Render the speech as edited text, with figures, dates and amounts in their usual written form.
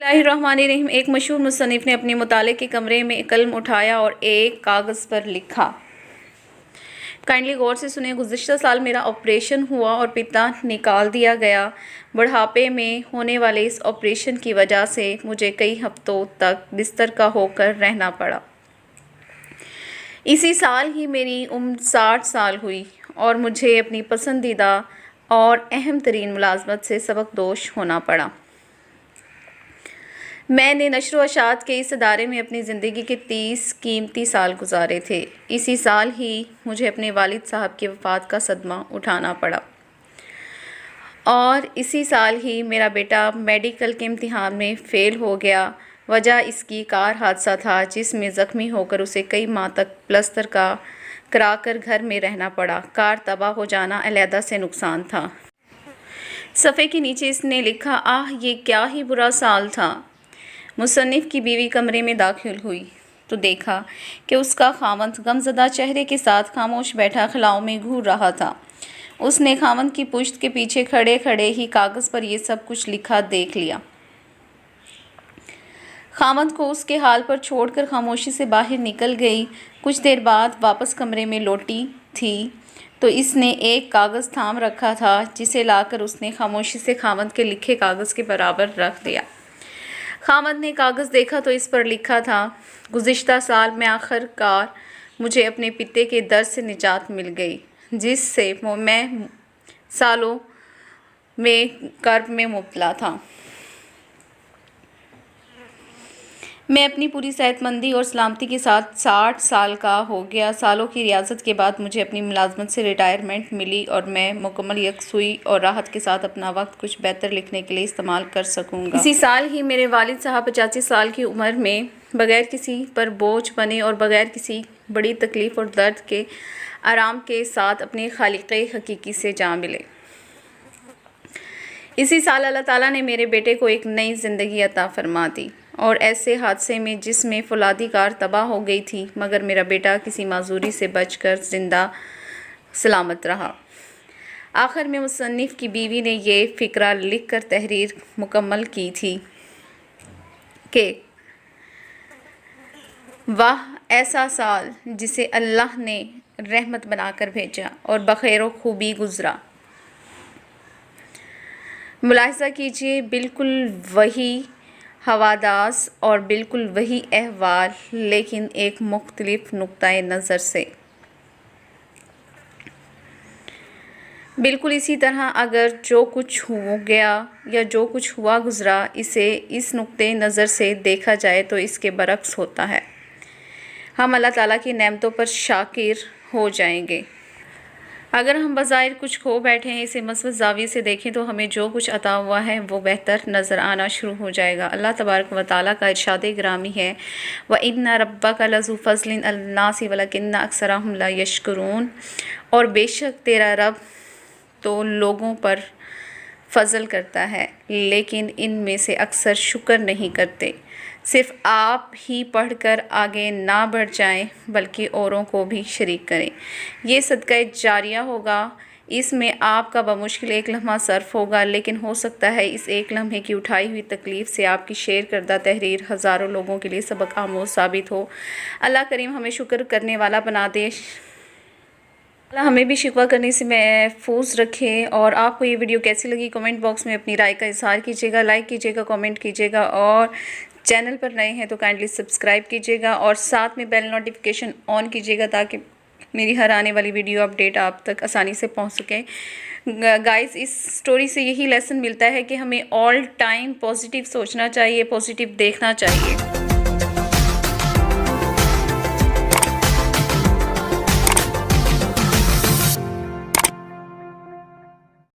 बिस्मिल्लाहिर्रहमानिर्रहीम। एक मशहूर मुसन्निफ़ ने अपने मुताले के कमरे में कलम उठाया और एक कागज़ पर लिखा। काइंडली गौर से सुने। गुज़िश्ता साल मेरा ऑपरेशन हुआ और पित्ता निकाल दिया गया। बुढ़ापे में होने वाले इस ऑपरेशन की वजह से मुझे कई हफ्तों तक बिस्तर का होकर रहना पड़ा। इसी साल ही मेरी उम्र 60 साल हुई और मुझे अपनी पसंदीदा और अहम तरीन मुलाज़मत से सबकदोश होना पड़ा। मैंने नश्र व अशात के इस इदारे में अपनी ज़िंदगी के 30 कीमती साल गुजारे थे। इसी साल ही मुझे अपने वालिद साहब की वफ़ात का सदमा उठाना पड़ा और इसी साल ही मेरा बेटा मेडिकल के इम्तिहान में फ़ेल हो गया। वजह इसकी कार हादसा था जिसमें ज़ख्मी होकर उसे कई माह तक प्लस्तर कराकर घर में रहना पड़ा। कार तबाह हो जाना अलहदा से नुकसान था। सफ़े के नीचे इसने लिखा, आह ये क्या ही बुरा साल था। मुसन्निफ़ की बीवी कमरे में दाखिल हुई तो देखा कि उसका खावंद गमज़दा चेहरे के साथ खामोश बैठा खलाओं में घूर रहा था। उसने खावंद की पुश्त के पीछे खड़े खड़े ही कागज़ पर यह सब कुछ लिखा देख लिया। खावंद को उसके हाल पर छोड़कर खामोशी से बाहर निकल गई। कुछ देर बाद वापस कमरे में लौटी थी तो इसने एक कागज़ थाम रखा था जिसे लाकर उसने खामोशी से खावंद के लिखे कागज़ के बराबर रख दिया। खावंद ने कागज़ देखा तो इस पर लिखा था, गुज़िश्ता साल में आखिरकार मुझे अपने पिते के दर्द से निजात मिल गई जिससे मैं सालों में कर्ब में मुब्तला था। मैं अपनी पूरी सेहतमंदी और सलामती के साथ 60 साल का हो गया। सालों की रियासत के बाद मुझे अपनी मुलाजमत से रिटायरमेंट मिली और मैं मुकम्मल यकसुई और राहत के साथ अपना वक्त कुछ बेहतर लिखने के लिए इस्तेमाल कर सकूँगा। इसी साल ही मेरे वालिद साहब 85 साल की उम्र में बग़ैर किसी पर बोझ बने और बग़ैर किसी बड़ी तकलीफ़ और दर्द के आराम के साथ अपने खालिक़े हकीकी से जा मिले। इसी साल अल्लाह ताला ने मेरे बेटे को एक नई ज़िंदगी अता फरमा दी और ऐसे हादसे में जिसमें फौलादी कार तबाह हो गई थी मगर मेरा बेटा किसी माजूरी से बचकर ज़िंदा सलामत रहा। आखिर में मुसन्निफ़ की बीवी ने ये फ़िक्रा लिख कर तहरीर मुकम्मल की थी कि वाह ऐसा साल जिसे अल्लाह ने रहमत बनाकर भेजा और बख़ैर खूबी गुज़रा। मुलाहिज़ा कीजिए, बिल्कुल वही हवादास और बिल्कुल वही अहवाल लेकिन एक मुख्तलिफ नुक्ताए नज़र से। बिल्कुल इसी तरह अगर जो कुछ हो गया या जो कुछ हुआ गुज़रा इसे इस नुक्ते नज़र से देखा जाए तो इसके बरक्स होता है। हम अल्लाह ताला की नेमतों पर शाकिर हो जाएंगे। अगर हम बज़ाहिर कुछ खो बैठे हैं, इसे मस्बत ज़ाविये से देखें तो हमें जो कुछ अता हुआ है वो बेहतर नज़र आना शुरू हो जाएगा। अल्लाह तबारक व तआला का इरशाद ग्रामी है, व इन्ना रब्बका लज़ू फ़ज़लिन अलन्नासी वलकिन्ना अक्सरहुम ला यशकुरून। और बेशक तेरा रब तो लोगों पर फ़ज़ल करता है लेकिन इनमें से अक्सर शुक्र नहीं करते। सिर्फ़ आप ही पढ़कर आगे ना बढ़ जाएं बल्कि औरों को भी शरीक करें। ये सदका जारिया होगा। इसमें आपका बमुश्किल एक लम्हा सर्फ होगा लेकिन हो सकता है इस एक लम्हे की उठाई हुई तकलीफ़ से आपकी शेयर करदा तहरीर हज़ारों लोगों के लिए सबक आमोज़ साबित हो। अल्लाह करीम हमें शुक्र करने वाला बना दे। अल्लाह हमें भी शिकवा करने से महफूज रखे। और आपको ये वीडियो कैसी लगी कमेंट बॉक्स में अपनी राय का इज़हार कीजिएगा, लाइक कीजिएगा, कमेंट कीजिएगा और चैनल पर नए हैं तो काइंडली सब्सक्राइब कीजिएगा और साथ में बेल नोटिफिकेशन ऑन कीजिएगा ताकि मेरी हर आने वाली वीडियो अपडेट आप तक आसानी से पहुंच सके। गाइस, इस स्टोरी से यही लेसन मिलता है कि हमें ऑल टाइम पॉजिटिव सोचना चाहिए, पॉजिटिव देखना चाहिए।